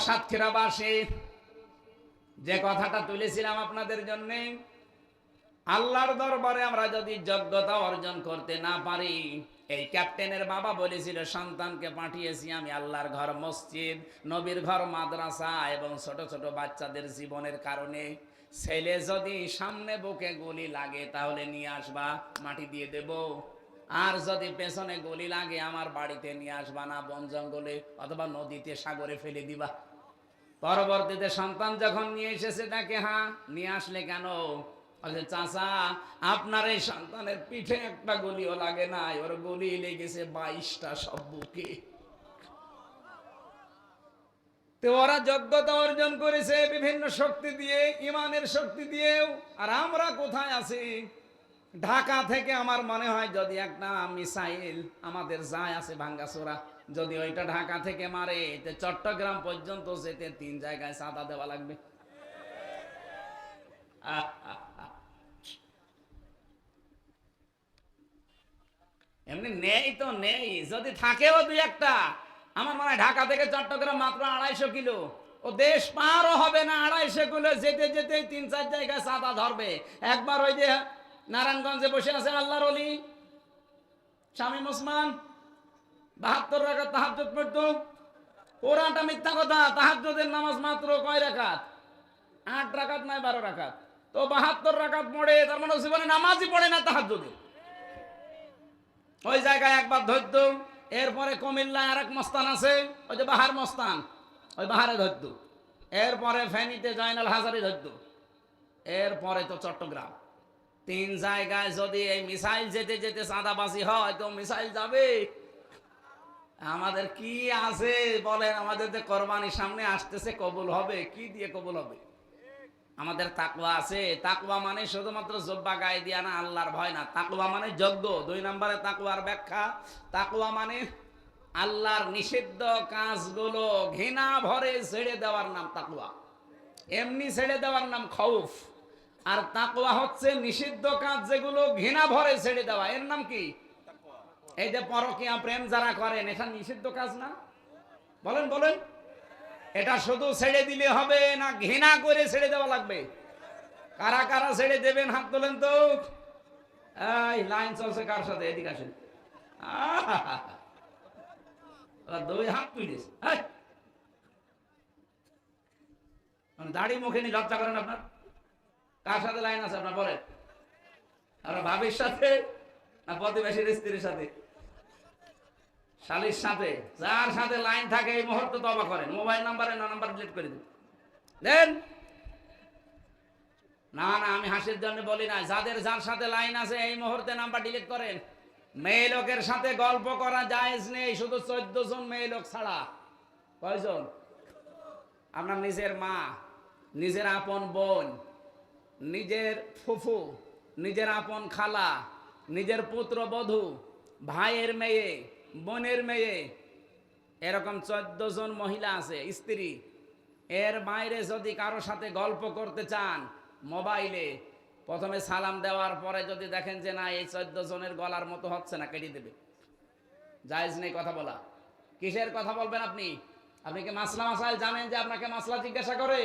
সাতক্ষীরাবাসী, যে কথাটা তুলেছিলাম আপনাদের জন্য, আল্লাহর দরবারে আমরা যদি যোগ্যতা অর্জন করতে না পারি, এই ক্যাপ্টেনের বাবা বলেছিল, সন্তানকে পাঠিয়েছি আমি আল্লাহর ঘর মসজিদ, নবীর ঘর মাদ্রাসা এবং ছোট ছোট বাচ্চাদের জীবনের কারণে। ছেলে যদি সামনে বুকে গুলি লাগে তাহলে নিয়ে আসবা, মাটি দিয়ে দেব। আর যদি পেছনে গুলি লাগে আমার বাড়িতে নিয়ে আসবা না, বন জঙ্গলে অথবা নদীতে সাগরে ফেলে দিবা। পরবর্তীতে সন্তান যখন নিয়ে এসেছে তাকে, হ্যাঁ নিয়ে আসলে কেন? চাচা, আপনার এই সন্তানের পিঠে একটা গুলিও লাগে নাই, ওর গুলি লেগেছে 22টা সব বুকে। তো ওরা যোগ্যতা অর্জন করেছে বিভিন্ন শক্তি দিয়ে, ইমানের শক্তি দিয়েও। আর আমরা কোথায় আছি? ঢাকা থেকে আমার মনে হয় যদি একটা মিসাইল আমাদের যায় আছে ভাঙ্গাচোরা, যদি ওইটা ঢাকা থেকে মারে, চট্টগ্রাম পর্যন্ত যেতে 3 জায়গায় চাঁদা দেওয়া লাগবে। এমনি নেই তো নেই, যদি থাকেও 2-1টা, আমার মনে হয় ঢাকা থেকে চট্টগ্রাম মাত্র 250 কিলো, ও দেশ পারও হবে না, 250 কিলো যেতে যেতে 3-4 জায়গায় চাঁদা ধরবে। একবার ওই যে নারায়ণগঞ্জে বসে আছে আল্লাহর ওলি শামীম ওসমান, 72 রাকাত তাহাজ্জুদ পড়তো। কোরআনটা মিথ্যা কথা, তাহাজ্জুদের নামাজ মাত্র কয় রাকাত? 8 রাকাত নয় 12 রাকাত। তো 72 রাকাত পড়ে, তার মানে জীবনে নামাজই পড়ে না তাহাজ্জুদে। ওই জায়গায় একবার ধরতো। এরপরে কুমিল্লায় আরেক মস্তান আছে, ওই যে বাহার মস্তান, ওই বাহারে ধরতো। এরপরে ফেনীতে জয়নাল হাজারি ধরতো। এরপরে তো চট্টগ্রাম। 3 জায়গায় যদি এই মিসাইল যেতে যেতে চাঁদাবাজি হয়, তো মিসাইল যাবে। আমাদের কি আছে বলেন? আমাদের যে কোরবানির সামনে আসতেছে, কবুল হবে কি দিয়ে? কবুল হবে আমাদের তাকওয়া আছে। তাকওয়া মানে শুধুমাত্র জব্বা গায়ে দিয়া না, আল্লাহর ভয় না। তাকওয়া মানে যজ্ঞ। 2 নম্বরে তাকওয়ার ব্যাখ্যা, তাকওয়া মানে আল্লাহর নিষিদ্ধ কাজগুলো ঘৃণা ভরে ছেড়ে দেওয়ার নাম তাকওয়া। এমনি ছেড়ে দেওয়ার নাম খাউফ। আর তাকওয়া হচ্ছে নিষিদ্ধ কাজ যেগুলো ঘৃণা ভরে ছেড়ে দেওয়া, এর নাম কি? এই যে পরকীয়া প্রেম যারা করেন, এটা নিষিদ্ধ কাজ না? বলেন বলেন, এটা শুধু ছেড়ে দিলে হবে না ঘৃণা করে ছেড়ে দেওয়া লাগবে? কারা কারা ছেড়ে দেবেন হাত তোলেন তো। এই লাইন চলছে কার সাথে? এদিকে আসেন। 2 হাত তুলিস, দাড়ি মুখে নিয়ে লজ্জা করেন আপনার? কার সাথে লাইন আছে আপনার বলেন? আপনার ভাবির সাথে না প্রতিবেশীর স্ত্রীর সাথে? শালির সাথে? যার সাথে লাইন থাকে এই মুহূর্তে তওবা করেন, মোবাইল নাম্বারে না নাম্বার ডিলিট করে দিন। দেন না না, আমি হাসির জন্য বলি না। যাদের যার সাথে লাইন আছে এই মুহূর্তে নাম্বার ডিলিট করেন। মেয়ে লোকের সাথে গল্প করা জায়েজ নেই, শুধু 14 জন মেয়ে লোক ছাড়া। কয়জন? আপনার নিজের মা, নিজের আপন বোন, নিজের ফুফু, নিজের আপন খালা, নিজের পুত্রবধূ, ভাইয়ের মেয়ে, বোনের মেয়ে, এরকম 14 জন মহিলা আছে স্ত্রী। এর বাইরে যদি কারো সাথে গল্প করতে চান মোবাইলে, প্রথমে সালাম দেওয়ার পরে যদি দেখেন যে না এই 14 জনের গলার মতো হচ্ছে না, কেটে দেবে। জায়েজ নেই কথা বলা। কিসের কথা বলবেন আপনি? আপনি কি মাসলা মাসাইল জানেন যে আপনাকে মাসলা জিজ্ঞাসা করে?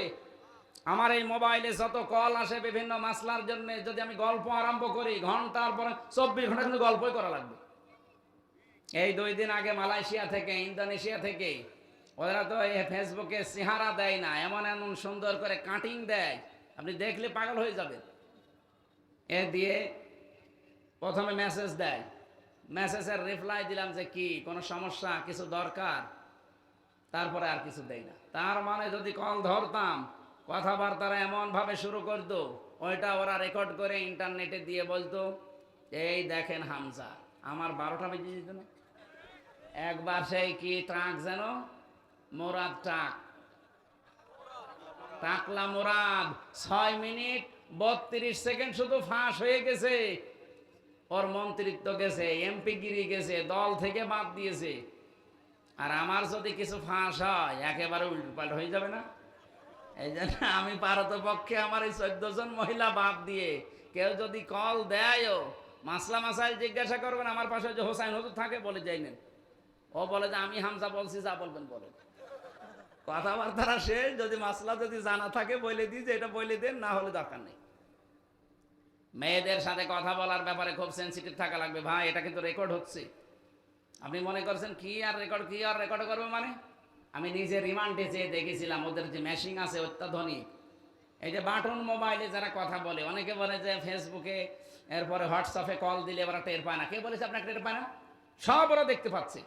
আমার এই মোবাইলে যত কল আসে বিভিন্ন মাসলার জন্য, যদি আমি গল্প আরম্ভ করি ঘন্টার পরে 24 ঘন্টা কিন্তু গল্পই করা লাগবে। এই 2 দিন আগে মালয়েশিয়া থেকে, ইন্দোনেশিয়া থেকে, ওরা তো এই ফেসবুকে চেহারা দেয় না, এমন এমন সুন্দর করে কাটিং দেয়, আপনি দেখলে পাগল হয়ে যাবেন। এ দিয়ে প্রথমে মেসেজ দেয়, মেসেজের রিপ্লাই দিলাম যে কি কোনো সমস্যা, কিছু দরকার, তারপরে আর কিছু দেয় না। তার মানে যদি কল ধরতাম, কথাবার্তারা এমন ভাবে শুরু করতো, ওইটা ওরা রেকর্ড করে ইন্টারনেটে দিয়ে বলতো, এই দেখেন হামজা। আমার 12টা বেজে যেত না। একবার সেই কি ট্রাক যেন, মোরাদ ট্রাক, টাকলা মোরাদ, 6 মিনিট 32 সেকেন্ড শুধু ফাঁস হয়ে গেছে। ওর মন্ত্রিত্ব গেছে, এমপি গিরি গেছে, দল থেকে বাদ দিয়েছে। আর আমার যদি কিছু ফাঁস হয় একেবারে উল্টোপাল্ট হয়ে যাবে না? এই জন্য আমি পারতপক্ষে আমার এই 14 জন মহিলা বাদ দিয়ে কেউ যদি কল দেয়ও, মাসলা মাসাইল জিজ্ঞাসা করবেন, আমার পাশে যে হোসাইন হুজুর থাকে বলে যাইনেন, ও বলে যে আমি হামজা বলছি, যা বলবেন বলেন। কথাবার্তা শেষ, যদি মাসলা যদি জানা থাকে বলে দিই যে এটা বলে দেন, না হলে দরকার নেই। মেয়েদের সাথে কথা বলার ব্যাপারে খুব সেন্সিটিভ থাকা লাগবে ভাই। এটা কিন্তু রেকর্ড হচ্ছে। আপনি মনে করছেন কি আর রেকর্ড করবো মানে? আমি নিজে রিমান্ডে যেয়ে দেখেছিলাম, ওদের যে মেশিন আছে অত্যাধুনিক। এই যে বাটন মোবাইলে যারা কথা বলে, অনেকে বলে যে ফেসবুকে এরপরে হোয়াটসঅ্যাপে কল দিলে ওরা টের পায় না। কে বলেছে আপনাকে টের পায় না? সব ওরা দেখতে পাচ্ছে।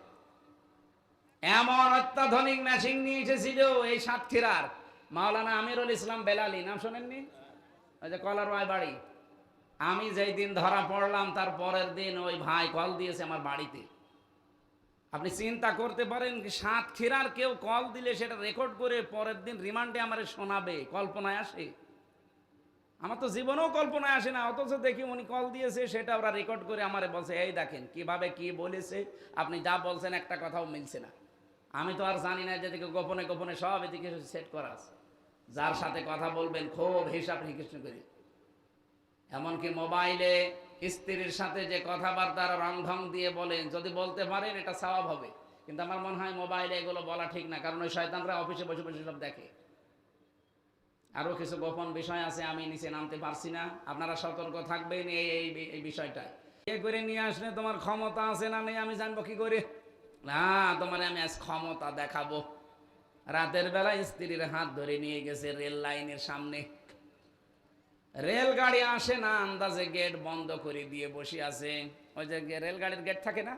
এমন অত্যাধুনিক মেশিন নিয়ে এসেছিল এই সাতক্ষীরার মাওলানা আমিরুল ইসলাম বেলালি, নাম শোনেননি? ওই যে কলারওয়ায় বাড়ি। আমি যেই দিন ধরা পড়লাম তার পরের দিন ওই ভাই কল দিয়েছে আমার বাড়িতে। আপনি চিন্তা করতে পারেন সাতক্ষীরার কেউ কল দিলে সেটা রেকর্ড করে পরের দিন রিমান্ডে আমারে শোনাবে? কল্পনায় আসে? আমার তো জীবনেও কল্পনায় আসে না। অথচ দেখি উনি কল দিয়েছে, সেটা ওরা রেকর্ড করে আমারে বলছে, এই দেখেন কিভাবে কি বলেছে, আপনি যা বলছেন একটা কথাও মিলছে না। আমি তো আর জানি না যেদিকে গোপনে গোপনে সব এদিকে সেট করা আছে। যার সাথে কথা বলবেন খুব হিসাব নিকেশ করে। এমনকি মোবাইলে স্ত্রীর সাথে যে কথাবার্তার রংঢং দিয়ে বলেন, যদি বলতে পারেন এটা সওয়াব হবে। কিন্তু আমার মনে হয় মোবাইলে এগুলো বলা ঠিক না, কারণ ওই শয়তানরা অফিসে বসে বসে সব দেখে। আরও কিছু গোপন বিষয় আছে, আমি নিচে নামতে পারছি না। আপনারা সতর্ক থাকবেন এই বিষয়টায়। এ করে নিয়ে আসলে তোমার ক্ষমতা আছে না নেই আমি জানবো কি করে? না, তোমার আমি আজ ক্ষমতা দেখাবো। রাতের বেলা স্ত্রীর হাত ধরে নিয়ে গেছে রেল লাইনের সামনে। রেলগাড়ি আসে না, আন্দাজে গেট বন্ধ করে দিয়ে বসে আছে। ওই যে রেলগাড়ির গেট থাকে না,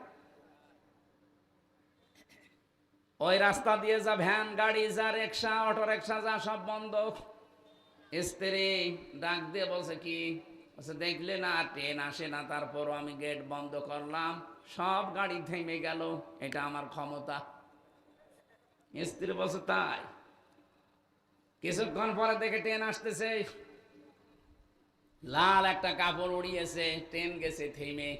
ওই রাস্তা দিয়ে যা ভ্যান গাড়ি যা রিক্সা অটো রিক্সা যা সব বন্ধ। স্ত্রী ডাক দিয়ে বলছে কি, বলছে দেখলে না ট্রেন আসে না, তারপরও আমি গেট বন্ধ করলাম, সব গাড়ি থেমে গেল, এটা আমার ক্ষমতা। স্ত্রী বলছে তাই? কিছুক্ষণ পরে দেখে ট্রেন আসতেছে, লাল একটা কাপড় উড়িয়েছে, ট্রেন গেছে থেমে।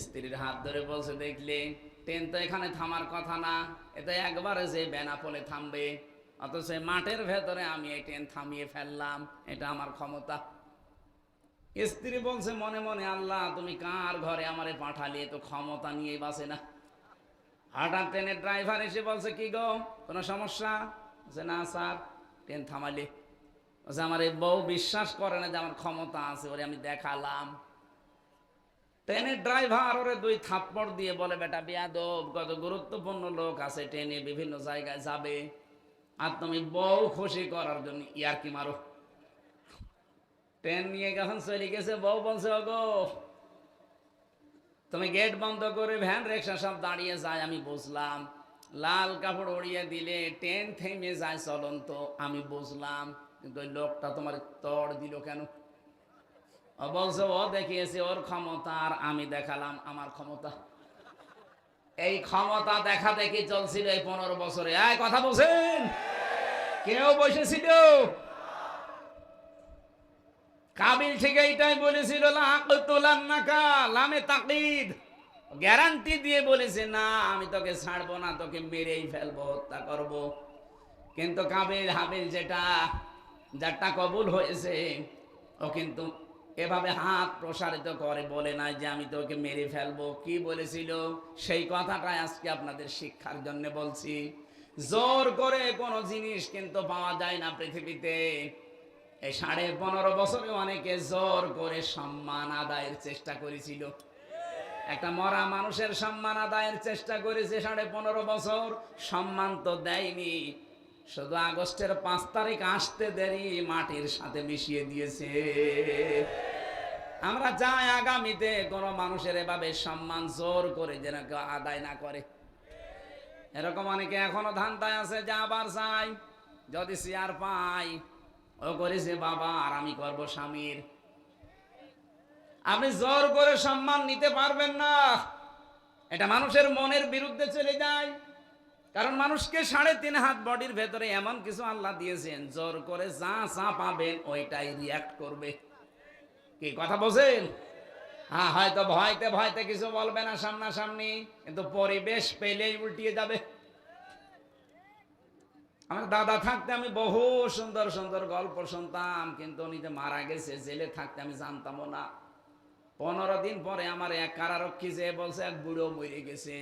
স্ত্রীর হাত ধরে বলছে দেখলে ট্রেন তো এখানে থামার কথা না, এটা একবারে যে বেনাপোলে থামবে, অথচ মাঠের ভেতরে আমি এই ট্রেন থামিয়ে ফেললাম, এটা আমার ক্ষমতা। স্ত্রী বলছে মনে মনে, আল্লাহ তুমি কার ঘরে আমারে পাঠালে, তো ক্ষমতা নিয়ে বাসে না। হঠাৎ ট্রেনের ড্রাইভার এসে বলছে কি গো, কোনো সমস্যা? বলছে না স্যার, ট্রেন থামালে। বলছে আমার এই বউ বিশ্বাস করে না যে আমার ক্ষমতা আছে, ওরে আমি দেখালাম। ট্রেনের ড্রাইভার ওরে 2 থাপ্পড় দিয়ে বলে, বেটা বেয়াদব, কত গুরুত্বপূর্ণ লোক আছে ট্রেনে, বিভিন্ন জায়গায় যাবে, আর তুমি বউ খুশি করার জন্য ইয়ারকি মারো। ট্রেন নিয়ে যখন চলে গেছে, বউ বলছে ওগো তুমি গেট বন্ধ করে ভ্যান রিক্সা সব দাঁড়িয়ে যায়, আমি বুঝলাম। লাল কাপড় উড়িয়ে দিলে ট্রেন থেমে যায় চলন্ত, আমি বুঝলাম। কিন্তু ওই লোকটা তোমার তড় দিল কেন? ও বলছে ও দেখিয়েছে ওর ক্ষমতা, আর আমি দেখালাম আমার ক্ষমতা। এই ক্ষমতা দেখা দেখি চলছিল এই 15 বছরে। এই কথা বলছেন? কেউ বসেছিল? কাবিল ঠিক এইটাই বলেছিল, লামে তাকিদ, গ্যারান্টি দিয়ে বলেছে না আমি তোকে ছাড়বো না, তোকে মেরেই ফেলবো, হত্যা করব। কিন্তু কাবিল হাবিল যারটা কবুল হয়েছে, ও কিন্তু এভাবে হাত প্রসারিত করে বলে না যে আমি তোকে মেরে ফেলবো। কি বলেছিল সেই কথাটাই আজকে আপনাদের শিক্ষার জন্য বলছি। জোর করে কোনো জিনিস কিন্তু পাওয়া যায় না পৃথিবীতে। এই 15.5 বছরে অনেকে জোর করে সম্মান আদায়ের চেষ্টা করেছিল। একটা মরা মানুষের সম্মান আদায়ের চেষ্টা করেছে 15.5 বছর, সম্মান তো দেয়নি, শুধু আগস্টের 5 তারিখ আসতে দেরি মাটির সাথে মিশিয়ে দিয়েছে। আমরা চাই আগামীতে কোন মানুষের এভাবে সম্মান জোর করে যেন কেউ আদায় না করে। এরকম অনেকে এখনো ধান্দায় আছে, যে আবার চাই, যদি চেয়ার পাই, ও করেছে বাবা আর আমি করবো স্বামীর। আপনি জোর করে সম্মান নিতে পারবেন না, এটা মানুষের মনের বিরুদ্ধে চলে যায়। কারণ মানুষকে 3.5 হাত বডির ভেতরে এমন কিছু আল্লাহ দিয়েছেন, জোর করে যা যা পাবেন ওইটাই রিয়াক্ট করবে। কি কথা বলছেন? হ্যাঁ, হয়তো ভয়তে ভয়তে কিছু বলবে না সামনাসামনি, কিন্তু পরিবেশ পেলেই উল্টিয়ে যাবে। আমার দাদা থাকতে আমি বহু সুন্দর সুন্দর গল্প শুনতাম, কিন্তু উনি যে মারা গেছে, জেলে থাকতে আমি জানতামও না। 15 দিন পরে আমার এক কারারক্ষী যে বলছে এক বুড়ো মরে গেছে।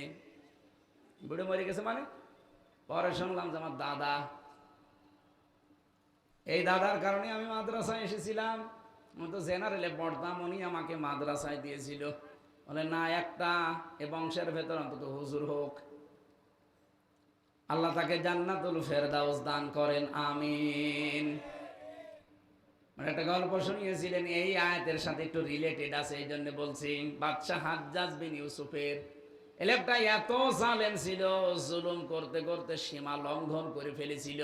বুড়ো মরে গেছে মানে পরে শুনলাম যে আমার দাদা, এই দাদার কারণে আমি মাদ্রাসায় এসেছিলাম। আমি তো জেনারেলে পড়তাম, উনি আমাকে মাদ্রাসায় দিয়েছিল। বলে না, একটা এ বংশের ভেতর অন্তত হুজুর হোক। আল্লাহ তাকে জান্নাতুল ফেরদাউস দান করেন, আমিন। একটা গল্প শুনিয়েছিলেন, এই আয়াতের সাথে একটু রিলেটেড আছে, এই জন্য বলছি। বাদশাহ হাজ্জাজ বিন ইউসুফের এলাকা এত জালেম ছিল, জুলুম করতে করতে সীমা লঙ্ঘন করে ফেলেছিল।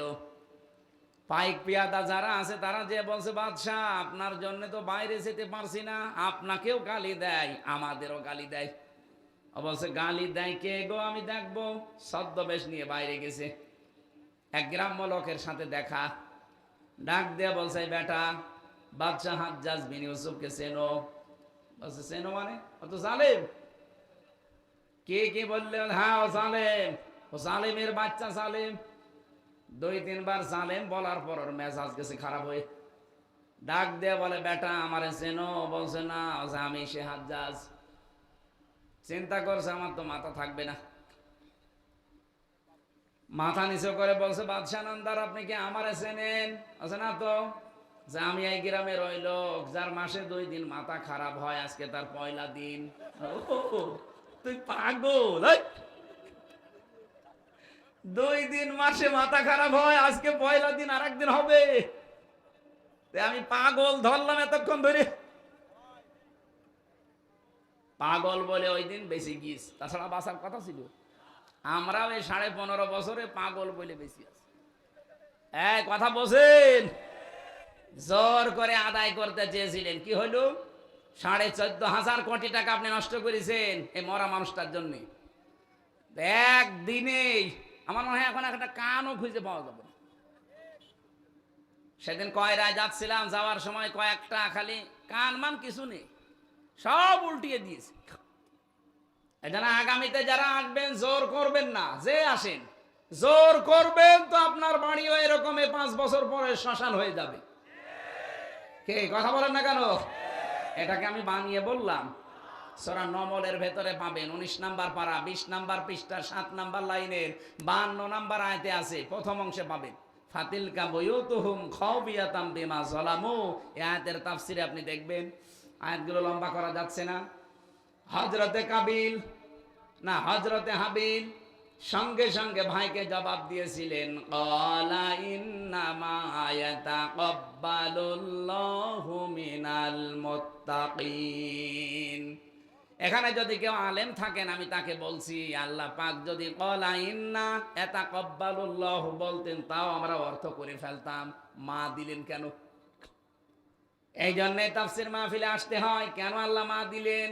পাইক পিয়াদা যারা আছে তারা যে বলছে, বাদশাহ আপনার জন্য তো বাইরে যেতে পারছি না, আপনাকেও গালি দেয়, আমাদেরও গালি দেয়। অবশ্য গালি দেয় কে গো, আমি দেখবো। ছদ্মবেশ নিয়ে বাইরে গেছে, এক গ্রাম্য লোকের সাথে দেখা। ডাক দিয়ে বলছে, বেটা বাদশাহ হাজ্জাজ বিন ইউসুফকে চেনো? বলছে চেনো মানে? ও তো জালেম। কে কে বললে? হ্যাঁ ও জালেম, ও জালেমের বাচ্চা জালেম। 2-3 বার জালেম বলার পর ওর মেজাজ গেছে খারাপ হয়ে। ডাক দিয়ে বলে, বেটা আমারে চেনো? বলছে না। আমি সে হাজ্জাজ। চিন্তা করছে আমার তো মাথা থাকবে না, মাথা নিচু করে বলছে, বাদশাহ নামদার আপনি কি আমারে চেনেন? আছে না তো। যে আমি এই গ্রামের ওই লোক যার মাসে 2 দিন মাথা খারাপ হয়, আজকে তার পয়লা দিন। ও তুই পাগল? 2 দিন মাসে মাথা খারাপ হয়, আজকে পয়লা দিন, আর একদিন হবে। আমি পাগল ধরলাম এতক্ষণ ধরে। পাগল বলে ওই দিন বেশি গিস, তাছাড়া বাঁচার কথা ছিল। আমরাও এই 15.5 বছরে পাগল বলে বেশি আছে। এই কথা বলছেন, জোর করে আদায় করতে চেয়েছিলেন, কি হলো? 14,500 কোটি টাকা আপনি নষ্ট করেছেন এই মরা মানুষটার জন্য। একদিনেই আমার মনে হয় এখন একটা কানও খুঁজে পাওয়া যাবে না। সেদিন কয়রায় যাচ্ছিলাম, যাওয়ার সময় কয়েকটা খালি কান মান কিছু নেই, সব উল্টিয়ে দিয়েছে। এজন্য আগামীতে যারা আসবেন জোর করবেন না, যে আসেন জোর করবেন তো আপনার বাড়িও এরকম 5 বছর পরে শ্মশান হয়ে যাবে। কে কথা বলেন না কেন? এটাকে আমি বানিয়ে বললাম। সূরা নমলের ভেতরে পাবেন 19 নাম্বার পারা 20 নাম্বার পৃষ্ঠার 7 নাম্বার লাইনের 52 নাম্বার আয়াতে আছে, প্রথম অংশে পাবেন। ফাতিলকা বুয়ুতুহুম খাওবিয়াতাম বিমা যালামু। এই আয়াতের তাফসিরে আপনি দেখবেন। আয়াতগুলো লম্বা করা যাচ্ছে না। হযরতে কাবিল না হযরতে হাবিল সঙ্গে সঙ্গে ভাইকে জবাব দিয়েছিলেন, ক্বালা ইন্নামা ইয়াতাকাব্বালুল্লাহু মিনাল মুত্তাকিন। এখানে যদি কেউ আলেম থাকেন আমি তাকে বলছি, আল্লাহ পাক যদি ক্বালা ইন্না ইয়াতাকাব্বালুল্লাহু বলতেন, তাও আমরা অর্থ করে ফেলতাম। মা দিলেন কেন? এই জন্য তাফসীর মাহফিলে আসতে হয়। কেন আল্লাহ মা দিলেন?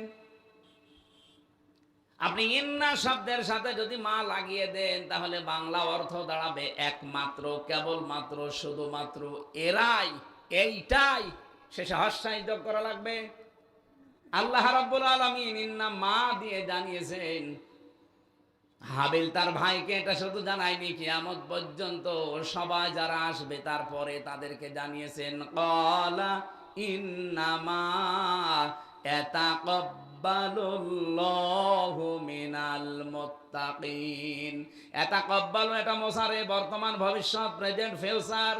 আপনি ইন্না শব্দের সাথে যদি মা লাগিয়ে দেন, তাহলে বাংলা অর্থ দাঁড়াবে একমাত্র, কেবলমাত্র, শুধুমাত্র, এরাই, এইটাই। শেষে হস্যাই যোগ করা লাগবে। আল্লাহ রাব্বুল আলামিন ইন্না মা দিয়ে জানিয়েছেন। হাবিল তার ভাইকে এটা শুধু জানায়নি, কিয়ামত পর্যন্ত সবাই যারা আসবে তারপরে তাদেরকে জানিয়েছেন, ক্বালা ইন্নামা ইয়াতাকাব্বালুল্লাহু মিনাল মুত্তাকিন। ইয়াতাকাব্বালু এটা মোসারে, বর্তমান, ভবিষ্যৎ, প্রেজেন্ট, ফিউচার।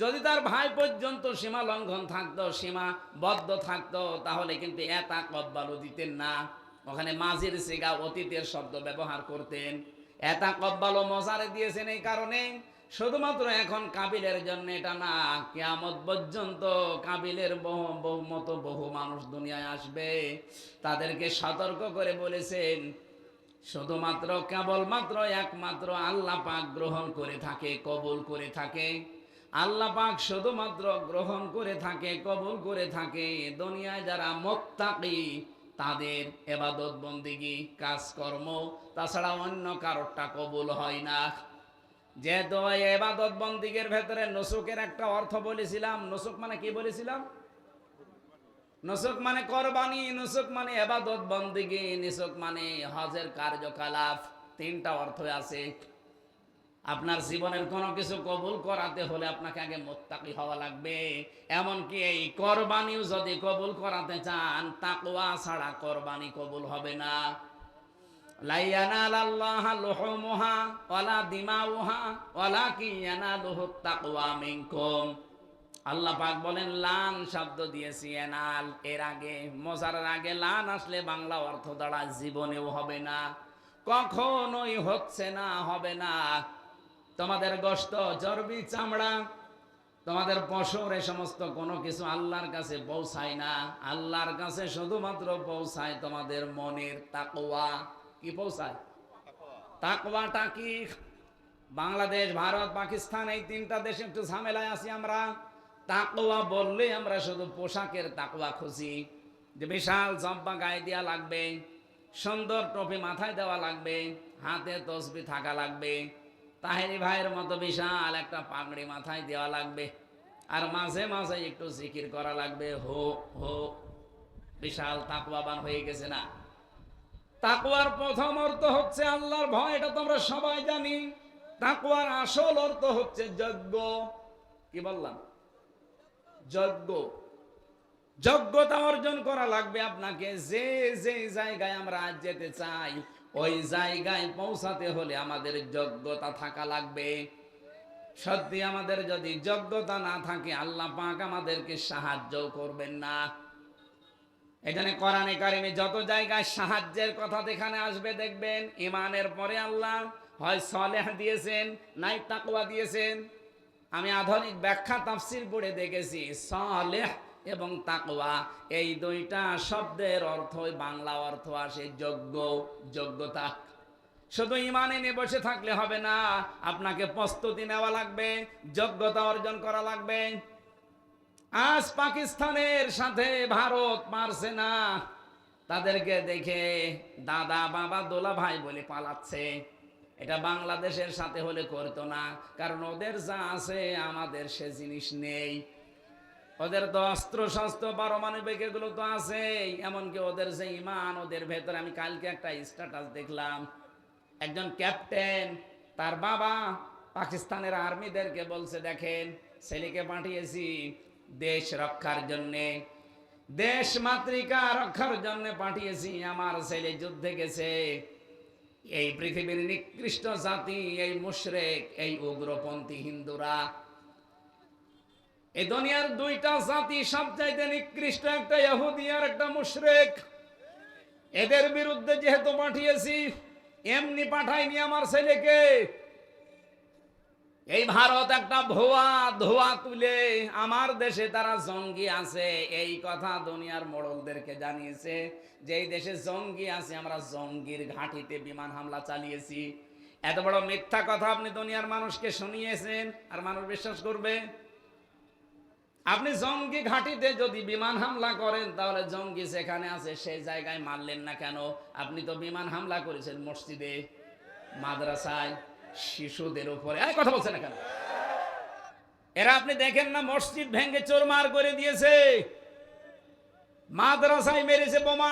যদি তার ভাই পর্যন্ত সীমা লঙ্ঘন থাকতো, সীমাবদ্ধ থাকতো, তাহলে কিন্তু ইয়াতাকাব্বালু দিতেন না। ওখানে মাঝির সিগা অতীতের শব্দ ব্যবহার করতেন। ইয়াতাকাব্বালু মোসারে দিয়েছেন এই কারণে, শুধুমাত্র এখন কাবিলের জন্য এটা না, কিয়ামত পর্যন্ত কাবিলের বহু মানুষ দুনিয়ায় আসবে। তাদেরকে সতর্ক করে বলেছেন, শুধুমাত্র কেবলমাত্র একমাত্র আল্লাহ পাক গ্রহণ করে থাকে, কবুল করে থাকে। আল্লাহ পাক শুধুমাত্র গ্রহণ করে থাকে, কবুল করে থাকে দুনিয়ায় যারা মুত্তাকি, তাদের ইবাদত বন্দেগী কাজকর্ম, তাছাড়া অন্য কারোরটা কবুল হয় না। যেহেতু ইবাদত বন্দেগীর ভেতরে নুসুকের একটা অর্থ বলেছিলাম। নুসুক মানে কি বলেছিলাম? নুসুক মানে কোরবানি, নুসুক মানে ইবাদত বন্দেগী, নুসুক মানে হজের কার্যকলাপ। 3টা অর্থ আছে। আপনার জীবনের কোনো কিছু কবুল করাতে হলে আপনাকে আগে মুত্তাকি হওয়া লাগবে। এমনকি এই কোরবানিও যদি কবুল করাতে চান, তাকওয়া ছাড়া কোরবানি কবুল হবে না। লা ইয়ানালাল্লাহা লুহুমুহা ওয়ালা দিমাউহা ওয়ালাকিন ইয়ানালুহুত তাকওয়া মিনকুম। আল্লাহ পাক বলেন লান শব্দ দিয়েছি এনাল, এর আগে মোজারের আগে লান আসলে বাংলা অর্থ দাঁড়ায় জীবনেও হবে না, কখনোই হচ্ছে না, হবে না। তোমাদের গোশত, চর্বি, চামড়া, তোমাদের পশুর, এই সমস্ত কোনো কিছু আল্লাহর কাছে পৌঁছায় না। আল্লাহর কাছে শুধুমাত্র পৌঁছায় তোমাদের মনের তাকওয়া। কি পৌঁছায়? তাকওয়াটা কি? বাংলাদেশ, ভারত, পাকিস্তান এই তিনটা দেশে একটু ঝামেলায় আছি আমরা। তাকওয়া বললে আমরা শুধু পোশাকের তাকওয়া খুঁজি, যে বিশাল জব্বা গায়ে দেওয়া লাগবে, সুন্দর টুপি মাথায় দেওয়া লাগবে, হাতে তসবিহ থাকা লাগবে, তাহেরি ভাইয়ের মতো বিশাল একটা পাগড়ি মাথায় দেওয়া লাগবে, আর মাঝে মাঝে একটু জিকির করা লাগবে, হো হো। বিশাল তাকওয়াবান হয়ে গেছে না? তাকওয়ার প্রথম অর্থ হচ্ছে আল্লাহর ভয়, এটা তোমরা সবাই জানি। তাকওয়ার আসল অর্থ হচ্ছে যজ্ঞ। কি বললাম? যজ্ঞ। যোগ্যতা অর্জন করা লাগবে আপনাকে। যে যে জায়গায় আমরা আজ যেতে চাই, ওই জায়গায় পৌঁছাতে হলে আমাদের যোগ্যতা থাকা লাগবে। সত্যি আমাদের যদি যোগ্যতা না থাকে, আল্লাহ পাক আমাদেরকে সাহায্য করবেন না। এখানে কোরআনে কারিমে যত জায়গায় সাহায্যের কথা এখানে আসবে, দেখবেন ঈমানের পরে আল্লাহ হয় সলেহ দিয়েছেন, নাই তাকওয়া দিয়েছেন। আমি আধুনিক ব্যাখ্যা তাফসীর পড়ে দেখেছি, সলেহ এবং তাকওয়া এই দুইটা শব্দের অর্থ, বাংলা অর্থ আসে যোগ্য, যোগ্যতা। শুধু ঈমানে নিয়ে বসে থাকলে হবে না, আপনাকে প্রস্তুতি নেওয়া লাগবে, যোগ্যতা অর্জন করা লাগবে। আজ পাকিস্তানের সাথে ভারত পারছে না, তাদেরকে দেখে দাদা বাবা দোলা ভাই বলে পালাচ্ছে। এটা বাংলাদেশের সাথে হলে করতো না, কারণ ওদের যা আছে আমাদের সে জিনিস নেই। ওদের তো অস্ত্র শস্ত্র পারমাণবিক এগুলো তো আছে, এমনকি ওদের যে ঈমান ওদের ভেতরে। আমি কালকে একটা স্ট্যাটাস দেখলাম, একজন ক্যাপ্টেন তার বাবা পাকিস্তানের আর্মিদেরকে বলছে, দেখেন ছেলেকে পাঠিয়েছি দেশ রক্ষার জন্যে, দেশ মাতৃকা রক্ষার জন্য পাঠিয়েছি। আমার ছেলে যুদ্ধে গেছে। এই পৃথিবীর নিকৃষ্ট জাতি এই মুশরিক, এই উগ্রপন্থী হিন্দুরা। এই দুনিয়ার দুইটা জাতি সবচাইতে নিকৃষ্ট, একটা ইহুদি আর একটা মুশরিক। এদের বিরুদ্ধে যেহেতু পাঠিয়েছি, এমনি পাঠাইনি আমার ছেলেকে। এই ভারত একটা ভুয়া ধোয়া তুলে আমার দেশে তারা জঙ্গি আছে এই কথা দুনিয়ার মোড়লদেরকে জানিয়েছে, যে এই দেশে জঙ্গি আছে, আমরা জঙ্গির ঘাঁটিতে বিমান হামলা চালিয়েছি। এত বড় মিথ্যা কথা আপনি দুনিয়ার মানুষকে শুনিয়েছেন, আর মানুষ বিশ্বাস করবে? আপনি জঙ্গি ঘাঁটিতে যদি বিমান হামলা করেন, তাহলে জঙ্গি যেখানে আছে সেই জায়গায় মারলেন না কেন? আপনি তো বিমান হামলা করেছেন মসজিদে, মাদ্রাসায়, শিশুদের উপরে। এই কথা বলছেন না কেন? এরা আপনি দেখেন না মসজিদ ভেঙে চোরমার করে দিয়েছে, মাদ্রাসায় মেরেছে বোমা,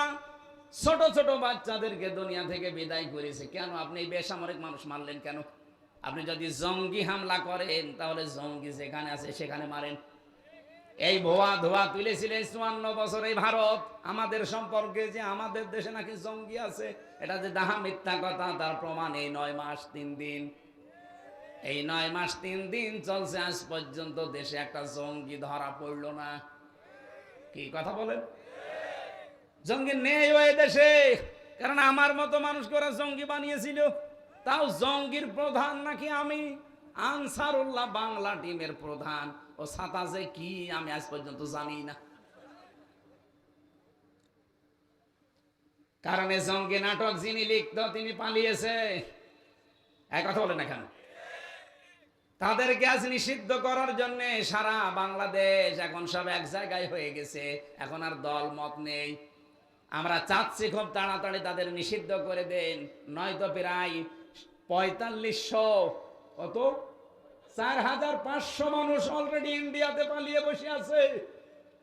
ছোট ছোট বাচ্চাদেরকে দুনিয়া থেকে বিদায় করেছে। কেন আপনি এই বেসামরিক মানুষ মারলেন কেন? আপনি যদি জঙ্গি হামলা করেন, তাহলে জঙ্গি যেখানে আছে সেখানে মারেন। এই ভুয়া ধোয়া তুলেছিলেন 54 বছর এই ভারত আমাদের সম্পর্কে, যে আমাদের দেশে নাকি জঙ্গি আছে। এটা যে দাহা মিথ্যা কথা, তার প্রমাণ এই 9 মাস 3 দিন। এই 9 মাস 3 দিন চলছে, আজ পর্যন্ত দেশে একটা জঙ্গি ধরা পড়লো না। কি কথা বলেন? জঙ্গি নেই ওই দেশে, কারণ আমার মতো মানুষকে ওরা জঙ্গি বানিয়েছিল। তাও জঙ্গির প্রধান নাকি আমি, আনসারুল্লাহ বাংলা টিমের প্রধান। ও ছাতা যে কি আমি আজ পর্যন্ত জানি না। কারণ এই জঙ্গি নাটক যিনি লিখত তিনি পালিয়েছে। এক কথা বলে না কেন? তাদেরকে আজ নিষিদ্ধ করার জন্য সারা বাংলাদেশ এখন সব এক জায়গায় হয়ে গেছে, এখন আর দল মত নেই। আমরা চাচ্ছি খুব তাড়াতাড়ি তাদের নিষিদ্ধ করে দেন, নয়তো প্রায় 4500 কত 4500 মানুষ অলরেডি ইন্ডিয়াতে পালিয়ে বসে আছে।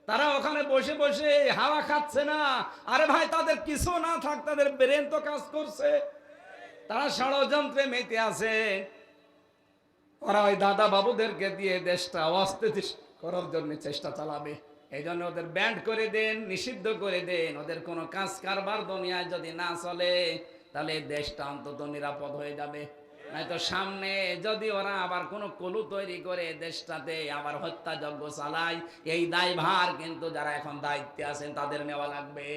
তারা ওখানে বসে বসে হাওয়া খাচ্ছে না। আরে ভাই, তাদের কিছু না থাক, তাদের ব্রেন তো কাজ করছে। তারা ষড়যন্ত্রে মেতে আছে। ওরা ওই দাদা বাবুদেরকে দিয়ে দেশটা অস্থিতিশীল করার জন্য চেষ্টা চালাবে। এই জন্য ওদের ব্যান্ড করে দেন, নিষিদ্ধ করে দেন। ওদের কোনো কাজ কারবার দুনিয়ায় যদি না চলে, তাহলে এই দেশটা অন্তত নিরাপদ হয়ে যাবে। নয়তো সামনে যদি ওরা আবার কোনো কলু তৈরি করে দেশটাতে আবার হত্যাযজ্ঞ চালায়, এই দায়ভার কিন্তু যারা এখন দায়িত্বে আছেন তাদের নেওয়া লাগবে।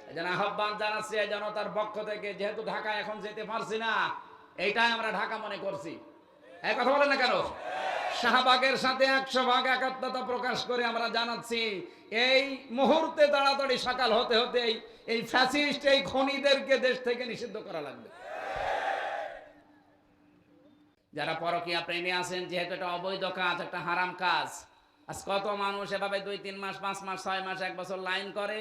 এই জন্য আহ্বান জানাচ্ছি এই জনতার পক্ষ থেকে, যেহেতু ঢাকা এখন যেতে পারছি না, এইটাই আমরা ঢাকা মনে করছি। এই কথা বলেন না কেন? শাহবাগের সাথে 100 ভাগ একাত্মতা প্রকাশ করে আমরা জানাচ্ছি, এই মুহূর্তে তাড়াতাড়ি সকাল হতে হতে এই ফ্যাসিস্ট, এই খনিদেরকে দেশ থেকে নিষিদ্ধ করা লাগবে। যারা পরকীয়া প্রেমী আছেন, যেহেতু এটা অবৈধ কাজ, একটা হারাম কাজ, আজ কত মানুষ এভাবে 2-3 মাস 5 মাস 6 মাস 1 বছর লাইন করে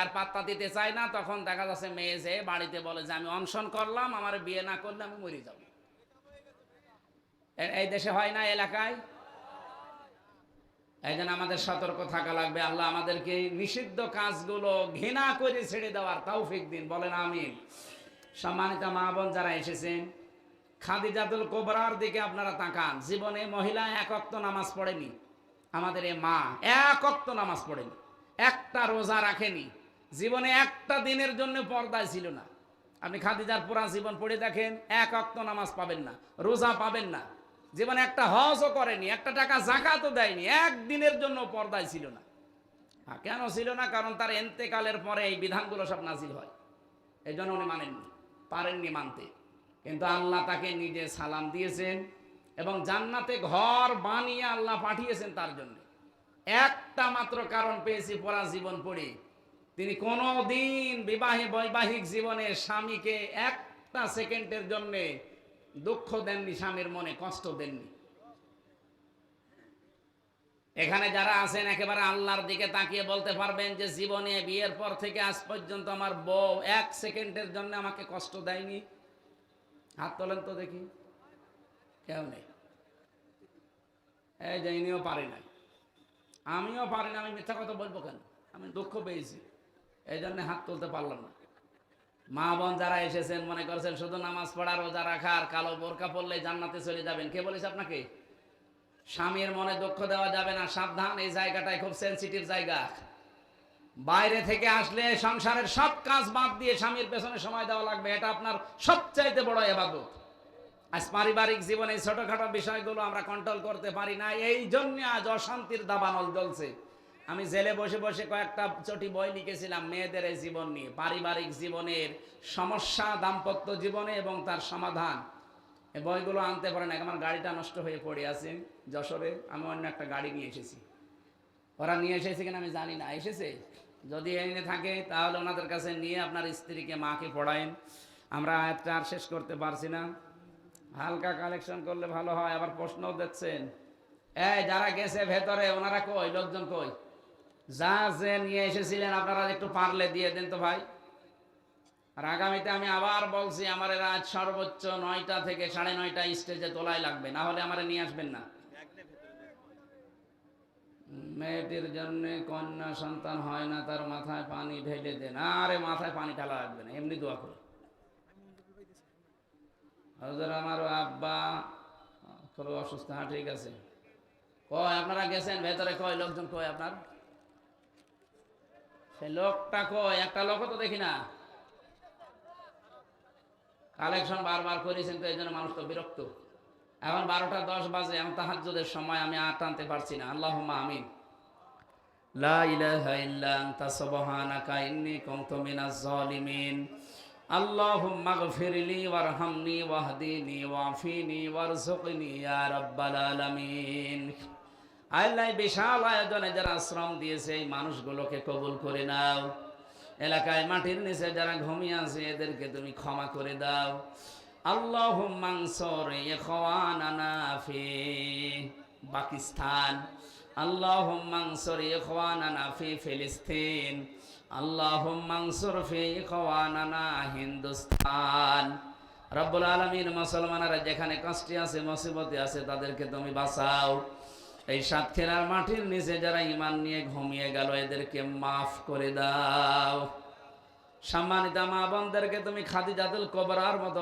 আর পাত্তা দিতে চায় না। তখন দেখা যাচ্ছে মেয়ে যে বাড়িতে বলে যে আমি অনশন করলাম, আমার বিয়ে না করলে আমি মরে যাব। এই দেশে হয় না, এলাকায়। এই জন্য আমাদের সতর্ক থাকা লাগবে। আল্লাহ আমাদেরকে নিষিদ্ধ কাজগুলো ঘৃণা করে ছেড়ে দেওয়ার তৌফিক দিন, বলেন আমিন। সম্মানিত মা বোন যারা এসেছেন, খাদিজাতুল কুবরার দিকে আপনারা তাকান। জীবনে মহিলা 1 ওয়াক্ত নামাজ পড়েনি। আমাদের এই মা 1 ওয়াক্ত নামাজ পড়েনি, একটা রোজা রাখেনি, জীবনে একটা দিনের জন্য পর্দায় ছিল না। আপনি খাদিজার পুরা জীবন পড়ে দেখেন, 1 ওয়াক্ত নামাজ পাবেন না, রোজা পাবেন না, জীবনে একটা হজও করেনি, একটা টাকা যাকাতও দেয়নি, একদিনের জন্য পর্দায় ছিল না। কেন ছিল না? কারণ তার ইন্তেকালের পরে এই বিধানগুলো সব নাজিল হয়। এই জন্য উনি মানেননি, পারেননি মানতে। কিন্তু আল্লাহ তাকে নিজে সালাম দিয়েছেন এবং জান্নাতে ঘর বানিয়ে আল্লাহ পাঠিয়েছেন তার জন্য। একটা মাত্র কারণ পেয়েছি পুরা জীবন পড়ে, তিনি কোনোদিন বৈবাহিক জীবনে স্বামীকে একটা সেকেন্ডের জন্য দুঃখ দেননি, স্বামীর মনে কষ্ট দেননি। এখানে যারা আছেন একেবারে আল্লাহর দিকে তাকিয়ে বলতে পারবেন যে জীবনে বিয়ের পর থেকে আজ পর্যন্ত আমার বউ 1 সেকেন্ডের জন্য আমাকে কষ্ট দেয়নি? হাত তোলেন তো দেখি। কেউ নেই। এই যে ইনিও পারি নাই, আমিও পারি না। আমি মিথ্যা কথা বলবো কেন? আমি দুঃখ পেয়েছি, এই জন্য হাত তুলতে পারলাম না। মা বোন যারা এসেছেন মনে করছেন শুধু নামাজ পড়া রোজা রাখা আর কালো বোরকা পরলে জান্নাতে চলে যাবেন। কে বলেছে আপনাকে? স্বামীর মনে দুঃখ দেওয়া যাবে না, সাবধান। এই জায়গাটাই খুব সেনসিটিভ জায়গা। বাইরে থেকে আসলে সংসারের সব কাজ বাদ দিয়ে স্বামীর পেছনে সময় দেওয়া লাগবে, এটা আপনার সবচাইতে বড় ইবাদত। আজ পারিবারিক জীবনে ছোটখাটো বিষয়গুলো আমরা কন্ট্রোল করতে পারি না, এই জন্য আজ অশান্তির দাবানল জ্বলছে। আমি জেলে বসে বসে কয়েকটা চটি বই লিখেছিলাম মেয়েদের এই জীবন নিয়ে, পারিবারিক জীবনের সমস্যা, দাম্পত্য জীবনে এবং তার সমাধান। এই বইগুলো আনতে পারেন। আমার গাড়িটা নষ্ট হয়ে পড়ে আছে যশোরে, আমি অন্য একটা গাড়ি নিয়ে এসেছি। ওরা নিয়ে এসেছে কিনা আমি জানি না, এসেছে। যদি এনে থাকে তাহলে ওনাদের কাছে নিয়ে আপনার স্ত্রীকে, মাকে পড়ায়েন। আমরা আয়াতটা আর শেষ করতে পারছি না, হালকা কালেকশন করলে ভালো হয়। আবার প্রশ্নও দিচ্ছেন, এই যারা গেছে ভেতরে ওনারা কই? লোকজন কই? যা যে নিয়ে এসেছিলেন আপনারা একটু পারলে দিয়ে দেন তো ভাই। আর আগামীতে আমি আবার বলছি, আমার রাত সর্বোচ্চ 9টা থেকে 9:30 স্টেজে তোলাই লাগবে, না হলে আমার নিয়ে আসবেন না। মেয়েটির জন্য কন্যা সন্তান হয় না, তার মাথায় পানি ঢেলে দেন। আরে মাথায় পানি ঢালা লাগবে না, এমনি দোয়া করে। হযরত আমার আব্বা খুব অসুস্থ। হ্যাঁ ঠিক আছে। কয় আপনারা গেছেন ভেতরে? কয় লোকজন? কয় আপনার সেই লোকটা কয়? একটা লোকও তো দেখি না। কালেকশন বারবার করেছেন তো, এই জন্য মানুষ তো বিরক্ত। এখন 12টা 10 বাজে, এখন তাহাজ্জুদের সময়, আমি আর টানতে পারছি না। আল্লাহুম্মা আমিন। লা ইলাহা ইল্লা আনতা সুবহানাকা ইন্নী কুনতু মিনাজ জালিমিন। আল্লাহুম্মা গফিরলি ওয়ারহামনি ওয়াহদিনি ওয়াফিনি ওয়ারযুকনি ইয়া রাব্বাল আলামিন। আল্লাহ বিশাল আয়োজনে যারা শ্রম দিয়েছে এই মানুষগুলোকে কবুল করে নাও। এলাকায় মাটির নিচে যারা ঘুমিয়ে আছে এদেরকে তুমি ক্ষমা করে দাও। আল্লাহুম্মা আনসুর ইখওয়ানানা ফি পাকিস্তান, আল্লাহুম্মা আনসুর ইখওয়ানানা ফি ফিলিস্তিন, আল্লাহুম্মা আনসুর ফি ইখওয়ানানা হিন্দুস্তান। রব্বুল আলামিন, মুসলমানরা যেখানে কষ্টে আছে, মুসিবতে আছে, তাদেরকে তুমি বাঁচাও। এই সাতক্ষীরার মাটির নিচে যারা ঈমান নিয়ে ঘুমিয়ে গেল এদেরকে মাফ করে দাও। সম্মানিত মা বোনদেরকে তুমি খাদিজাতুল কুবরার মতো